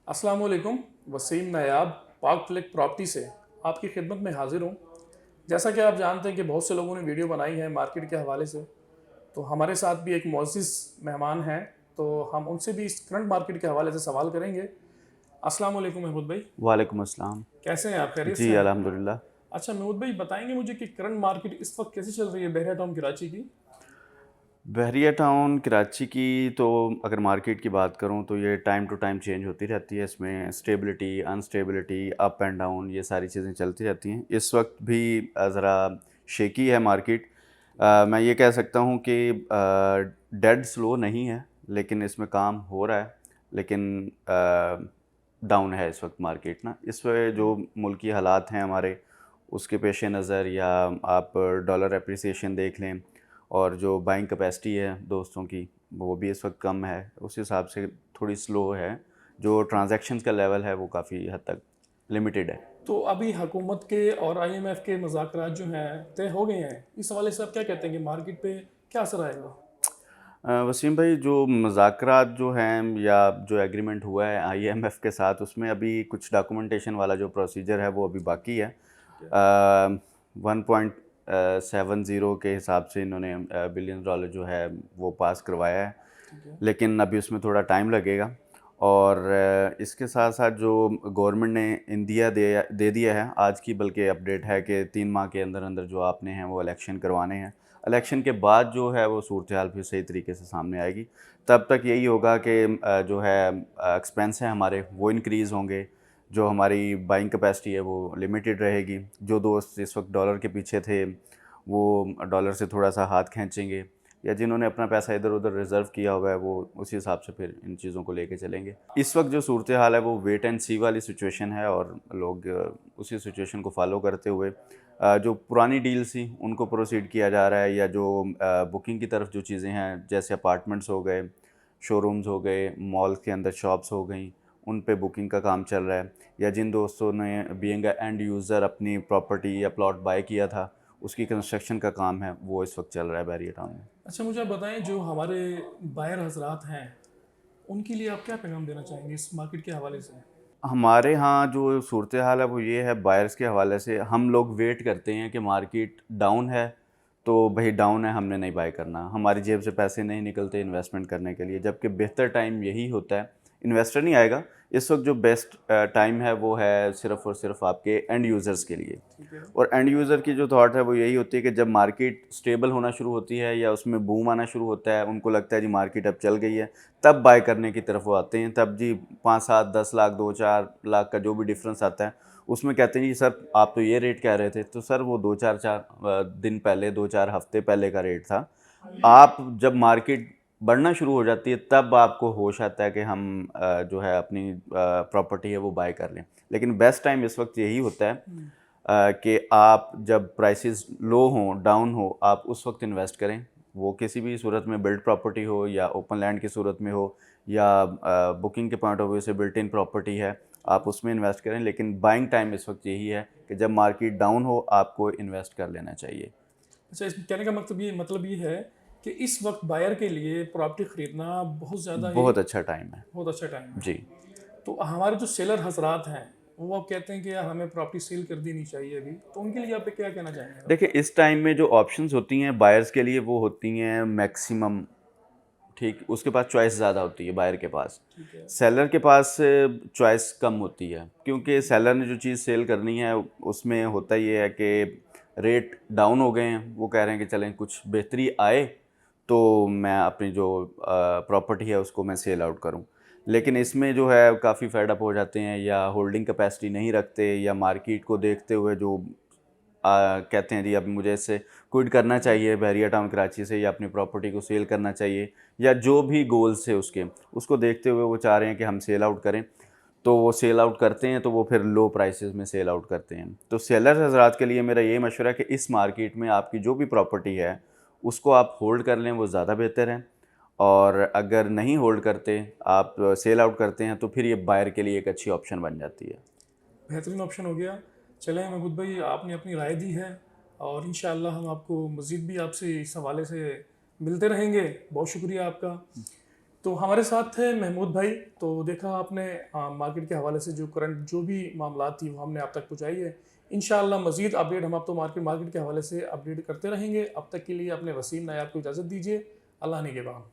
अस्सलाम वालेकुम। वसीम नायाब पाक फ्लिक प्रॉपर्टी से आपकी खिदमत में हाजिर हूँ। जैसा कि आप जानते हैं कि बहुत से लोगों ने वीडियो बनाई है मार्केट के हवाले से, तो हमारे साथ भी एक मुअज़्ज़िज़ मेहमान हैं, तो हम उनसे भी इस करंट मार्केट के हवाले से सवाल करेंगे। अस्सलाम वालेकुम महमूद भाई, वालेकुम अस्सलाम। कैसे हैं आप? खैरियत जी से हैं? अल्हम्दुलिल्लाह। अच्छा महमूद भाई, बताएंगे मुझे कि करंट मार्केट इस वक्त कैसी चल रही है बहरिया टाउन कराची की? बहरिया टाउन कराची की तो अगर मार्केट की बात करूं तो ये टाइम टू टाइम चेंज होती रहती है। इसमें stability, unstability, up and down ये सारी चीज़ें चलती रहती हैं। इस वक्त भी ज़रा शेकी है मार्केट। मैं ये कह सकता हूं कि डेड स्लो नहीं है, लेकिन इसमें काम हो रहा है। लेकिन डाउन है इस वक्त मार्केट ना। इस वजह जो मुल्की हालात हैं हमारे, उसके पेश नज़र, या आप डॉलर एप्रिसिएशन देख लें और जो बाइंग कैपेसिटी है दोस्तों की, वो भी इस वक्त कम है। उस हिसाब से थोड़ी स्लो है। जो ट्रांजैक्शंस का लेवल है वो काफ़ी हद तक लिमिटेड है। तो अभी हुकूमत के और IMF के मुज़ाकरात जो हैं तय हो गए हैं, इस हवाले से आप क्या कहते हैं कि मार्केट पे क्या असर आएगा? वसीम भाई, जो मुज़ाकरात जो हैं या जो एग्रीमेंट हुआ है IMF के साथ, उसमें अभी कुछ डॉक्यूमेंटेशन वाला जो प्रोसीजर है वो अभी बाकी है। 1.70 के हिसाब से इन्होंने बिलियन डॉलर जो है वो पास करवाया है, ठीक है। लेकिन अभी उसमें थोड़ा टाइम लगेगा। और इसके साथ साथ जो गवर्नमेंट ने इंदिया दे दिया है आज की, बल्कि अपडेट है कि 3 माह के अंदर अंदर जो आपने हैं वो इलेक्शन करवाने हैं। इलेक्शन के बाद जो है वो सूरत हाल फिर सही तरीके से सामने आएगी। तब तक यही होगा कि जो है एक्सपेंस हैं हमारे वो इंक्रीज़ होंगे, जो हमारी बाइंग कैपेसिटी है वो लिमिटेड रहेगी। जो दोस्त इस वक्त डॉलर के पीछे थे वो डॉलर से थोड़ा सा हाथ खींचेंगे, या जिन्होंने अपना पैसा इधर उधर रिज़र्व किया हुआ है वो उसी हिसाब से फिर इन चीज़ों को लेके चलेंगे। इस वक्त जो सूरत हाल है वो वेट एंड सी वाली सिचुएशन है, और लोग उसी सिचुएशन को फॉलो करते हुए जो पुरानी डील्स थी उनको प्रोसीड किया जा रहा है, या जो बुकिंग की तरफ जो चीज़ें हैं जैसे अपार्टमेंट्स हो गए, शोरूम्स हो गए, मॉल के अंदर शॉप्स हो गई, उन पे बुकिंग का काम चल रहा है। या जिन दोस्तों ने बीइंग एंड यूज़र अपनी प्रॉपर्टी या प्लॉट बाय किया था, उसकी कंस्ट्रक्शन का काम है वो इस वक्त चल रहा है बैरियर टाउन में। अच्छा मुझे आप बताएं, जो हमारे बायर हजरात हैं उनके लिए आप क्या पैगाम देना चाहेंगे इस मार्केट के हवाले से? हमारे यहाँ जो सूरत हाल है वो ये है, बायर्स के हवाले से हम लोग वेट करते हैं कि मार्केट डाउन है तो भाई डाउन है, हमने नहीं बाय करना। हमारी जेब से पैसे नहीं निकलते इन्वेस्टमेंट करने के लिए, जबकि बेहतर टाइम यही होता है। इन्वेस्टर नहीं आएगा इस वक्त। जो बेस्ट टाइम है वो है सिर्फ़ और सिर्फ आपके एंड यूज़र्स के लिए। ठीक है। और एंड यूज़र की जो थॉट है वो यही होती है कि जब मार्केट स्टेबल होना शुरू होती है या उसमें बूम आना शुरू होता है, उनको लगता है जी मार्केट अब चल गई है, तब बाय करने की तरफ वो आते हैं। तब जी 5, 7, 10 लाख, 2, 4 लाख का जो भी डिफरेंस आता है, उसमें कहते हैं जी सर आप तो ये रेट कह रहे थे, तो सर वो 2, 4 दिन पहले, 2, 4 हफ्ते पहले का रेट था। आप जब मार्केट बढ़ना शुरू हो जाती है तब आपको होश आता है कि हम जो है अपनी प्रॉपर्टी है वो बाय कर लें। लेकिन बेस्ट टाइम इस वक्त यही होता है कि आप जब प्राइसेस लो हों, डाउन हो, आप उस वक्त इन्वेस्ट करें। वो किसी भी सूरत में बिल्ड प्रॉपर्टी हो या ओपन लैंड की सूरत में हो, या बुकिंग के पॉइंट ऑफ व्यू से बिल्ट इन प्रॉपर्टी है, आप उसमें इन्वेस्ट करें। लेकिन बाइंग टाइम इस वक्त यही है कि जब मार्केट डाउन हो आपको इन्वेस्ट कर लेना चाहिए। अच्छा, इस कहने का मतलब ये है कि इस वक्त बायर के लिए प्रॉपर्टी ख़रीदना बहुत ज़्यादा ही बहुत अच्छा टाइम है। बहुत अच्छा टाइम है। जी। तो हमारे जो सेलर हजरात हैं वो अब कहते हैं कि यार हमें प्रॉपर्टी सेल कर देनी चाहिए अभी, तो उनके लिए आप क्या कहना चाहेंगे आप? देखिए, इस टाइम में जो ऑप्शंस होती हैं बायर्स के लिए वो होती हैं मैक्सिमम, ठीक, उसके पास चॉइस ज़्यादा होती है बायर के पास। ठीक है। सेलर के पास चॉइस कम होती है, क्योंकि सेलर ने जो चीज़ सेल करनी है उसमें होता ये है कि रेट डाउन हो गए हैं। वो कह रहे हैं कि चलें कुछ बेहतरी आए तो मैं अपनी जो प्रॉपर्टी है उसको मैं सेल आउट करूं। लेकिन इसमें जो है काफ़ी फेड अप हो जाते हैं, या होल्डिंग कैपेसिटी नहीं रखते, या मार्केट को देखते हुए जो कहते हैं जी अब मुझे इससे क्विट करना चाहिए बहरिया टाउन कराची से, या अपनी प्रॉपर्टी को सेल करना चाहिए, या जो भी गोल्स है उसके, उसको देखते हुए वो चाह रहे हैं कि हम सेल आउट करें। तो वो सेल आउट करते हैं तो वो फिर लो प्राइसेस में सेल आउट करते हैं। तो सेलर हजरात के लिए मेरा ये मशवरा है कि इस मार्केट में आपकी जो भी प्रॉपर्टी है उसको आप होल्ड कर लें, वो ज़्यादा बेहतर है। और अगर नहीं होल्ड करते, आप सेल आउट करते हैं, तो फिर ये बायर के लिए एक अच्छी ऑप्शन बन जाती है। बेहतरीन ऑप्शन हो गया। चलें महमूद भाई, आपने अपनी राय दी है, और इंशाअल्लाह हम आपको मज़ीद भी आपसे इस हवाले से मिलते रहेंगे। बहुत शुक्रिया आपका। तो हमारे साथ थे महमूद भाई। तो देखा आपने मार्केट के हवाले से जो करंट जो भी मामला थी वो हमने आप तक पहुँचाई है। इंशाअल्लाह मज़ीद अपडेट हम आपको मार्केट के हवाले से अपडेट करते रहेंगे। अब तक के लिए अपने वसीम नायाब को इजाज़त दीजिए। अल्लाह निगहबान।